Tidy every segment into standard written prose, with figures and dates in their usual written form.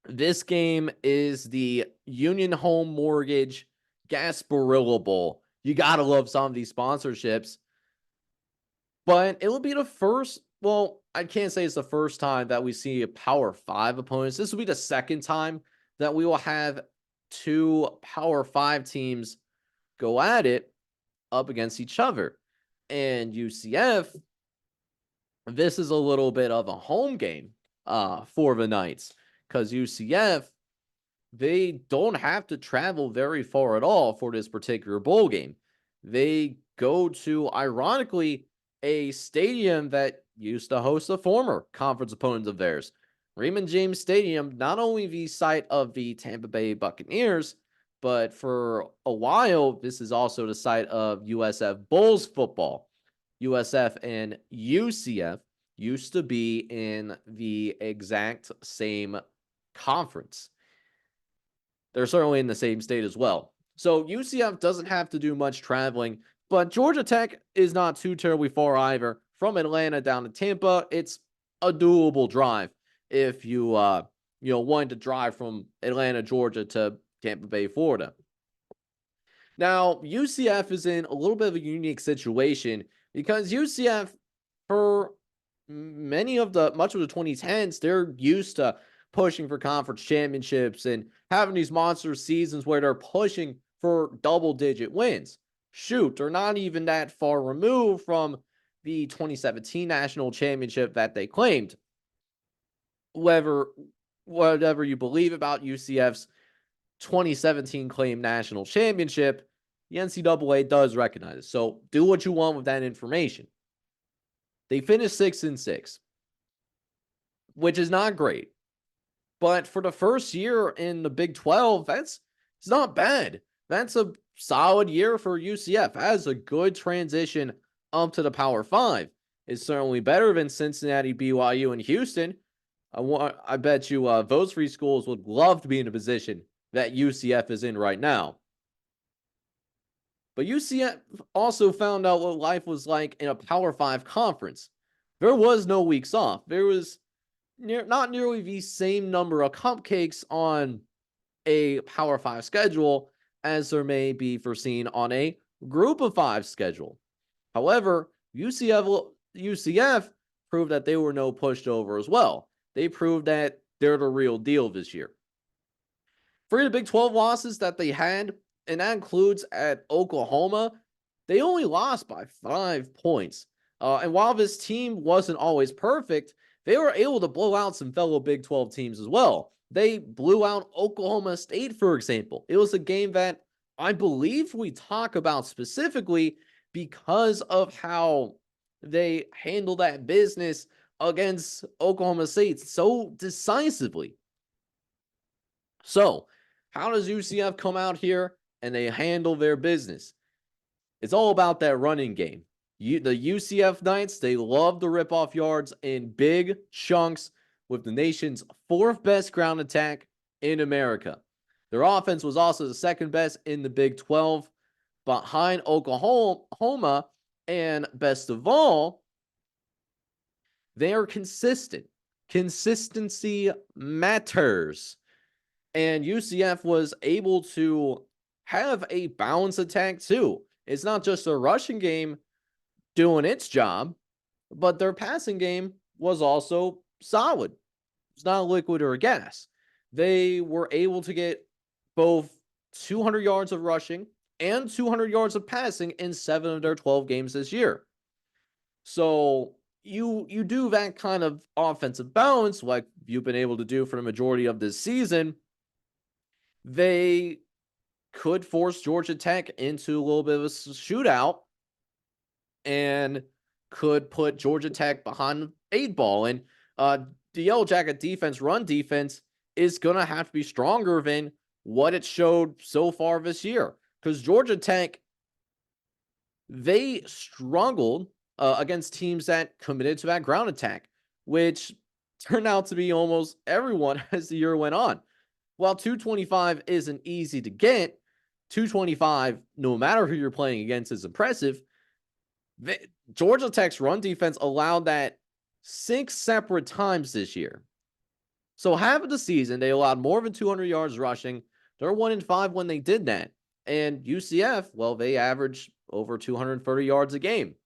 This game is the Union Home Mortgage Gasparilla Bowl. You gotta love some of these sponsorships, but it will be the first. Well, I can't say it's the first time that we see a Power Five opponents. This will be the second time that we will have two Power Five teams go at it up against each other. And UCF, this is a little bit of a home game for the Knights because UCF, they don't have to travel very far at all for this particular bowl game. They go to, ironically, a stadium that used to host a former conference opponent of theirs. Raymond James Stadium, not only the site of the Tampa Bay Buccaneers, but for a while, this is also the site of USF Bulls football. USF and UCF used to be in the exact same conference. They're certainly in the same state as well. So UCF doesn't have to do much traveling, but Georgia Tech is not too terribly far either. From Atlanta down to Tampa, it's a doable drive if you wanted to drive from Atlanta, Georgia to Tampa Bay, Florida. Now, UCF is in a little bit of a unique situation because UCF, for much of the 2010s, they're used to pushing for conference championships and having these monster seasons where they're pushing for double-digit wins. Shoot, they're not even that far removed from the 2017 national championship that they claimed. Whatever you believe about UCF's 2017 claimed national championship, the NCAA does recognize it. So do what you want with that information. They finished 6-6, which is not great. But for the first year in the Big 12, it's not bad. That's a solid year for UCF. That's a good transition up to the Power 5. It's certainly better than Cincinnati, BYU, and Houston. I bet you those three schools would love to be in a position that UCF is in right now. But UCF also found out what life was like in a Power 5 conference. There was no weeks off. There was not nearly the same number of cupcakes on a Power 5 schedule as there may be foreseen on a Group of 5 schedule. However, UCF proved that they were no pushover as well. They proved that they're the real deal this year. For the Big 12 losses that they had, and that includes at Oklahoma, they only lost by 5 points. And while this team wasn't always perfect, they were able to blow out some fellow Big 12 teams as well. They blew out Oklahoma State, for example. It was a game that I believe we talk about specifically because of how they handled that business against Oklahoma State so decisively. So, how does UCF come out here and they handle their business? It's all about that running game. The UCF Knights, they love to rip off yards in big chunks with the nation's fourth best ground attack in America. Their offense was also the second best in the Big 12 behind Oklahoma, and best of all, they are consistent. Consistency matters. And UCF was able to have a balanced attack too. It's not just a rushing game doing its job, but their passing game was also solid. It's not a liquid or a gas. They were able to get both 200 yards of rushing and 200 yards of passing in 7 of their 12 games this year. So you do that kind of offensive balance like you've been able to do for the majority of this season, they could force Georgia Tech into a little bit of a shootout and could put Georgia Tech behind 8 ball. And the Yellow Jacket defense, run defense, is going to have to be stronger than what it showed so far this year. Because Georgia Tech, they struggled against teams that committed to that ground attack, which turned out to be almost everyone as the year went on. While 225 isn't easy to get, 225, no matter who you're playing against, is impressive. Georgia Tech's run defense allowed that 6 separate times this year. So half of the season, they allowed more than 200 yards rushing. They're 1-5 when they did that. And UCF, well, they averaged over 230 yards a game.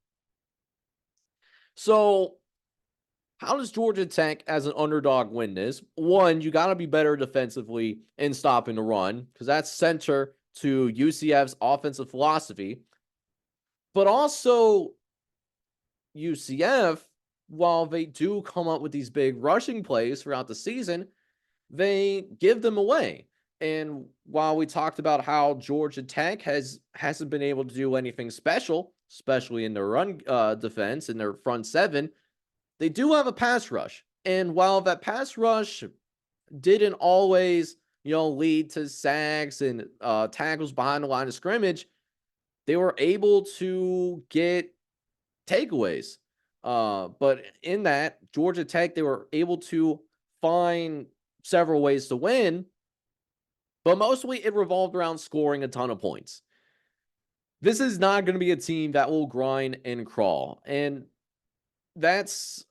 So how does Georgia Tech as an underdog win this? One, you got to be better defensively in stopping the run because that's center to UCF's offensive philosophy. But also, UCF, while they do come up with these big rushing plays throughout the season, they give them away. And while we talked about how Georgia Tech hasn't been able to do anything special, especially in their run defense in their front seven, they do have a pass rush. And while that pass rush didn't always, lead to sacks and tackles behind the line of scrimmage, they were able to get takeaways. But in that, Georgia Tech, they were able to find several ways to win, but mostly it revolved around scoring a ton of points. This is not going to be a team that will grind and crawl. And that's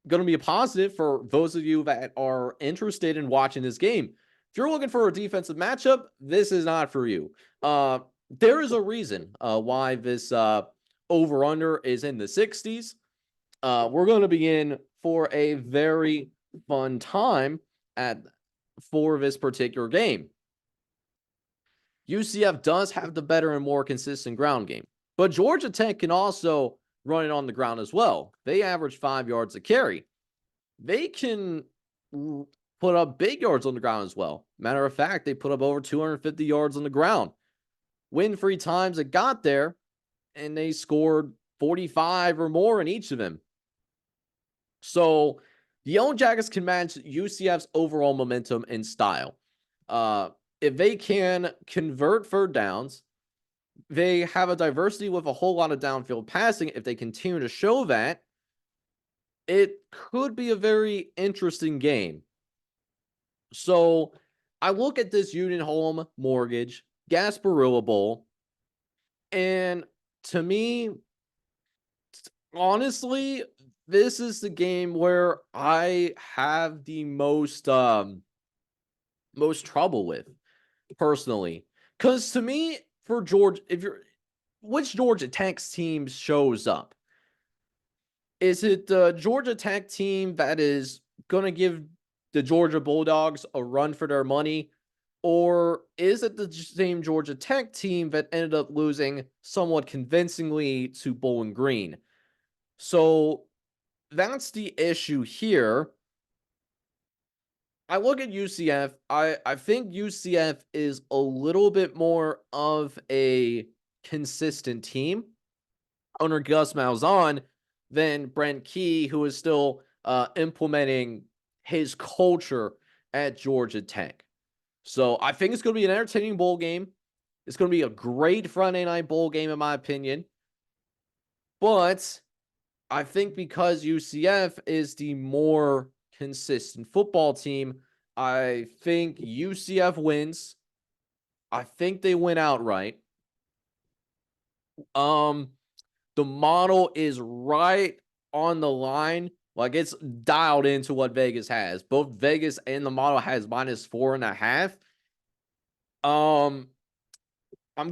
going to be a positive for those of you that are interested in watching this game. If you're looking for a defensive matchup, this is not for you. There is a reason why this over-under is in the 60s. We're going to be in for a very fun time for this particular game. UCF does have the better and more consistent ground game, but Georgia Tech can also run it on the ground as well. They average 5 yards a carry. They can put up big yards on the ground as well. Matter of fact, they put up over 250 yards on the ground. Win-free times it got there, and they scored 45 or more in each of them. So the Yellow Jackets can match UCF's overall momentum and style. If they can convert third downs, they have a diversity with a whole lot of downfield passing. If they continue to show that, it could be a very interesting game. So I look at this Union Home Mortgage Gasparilla Bowl, and to me, honestly, this is the game where I have the most trouble with personally. Because to me, for Georgia, which Georgia Tech team shows up? Is it the Georgia Tech team that is going to give the Georgia Bulldogs a run for their money? Or is it the same Georgia Tech team that ended up losing somewhat convincingly to Bowling Green? So that's the issue here. I look at UCF. I think UCF is a little bit more of a consistent team under Gus Malzahn than Brent Key, who is still implementing his culture at Georgia Tech. So I think it's going to be an entertaining bowl game. It's going to be a great Friday night bowl game, in my opinion. But I think because UCF is the more consistent football team, I think UCF wins. I think they win outright. The model is right on the line. Like, it's dialed into what Vegas has. Both Vegas and the model has -4.5. I'm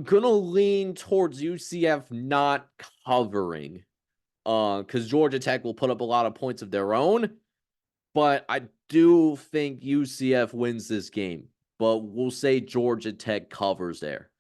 gonna lean towards UCF not covering. Because Georgia Tech will put up a lot of points of their own. But I do think UCF wins this game. But we'll say Georgia Tech covers there.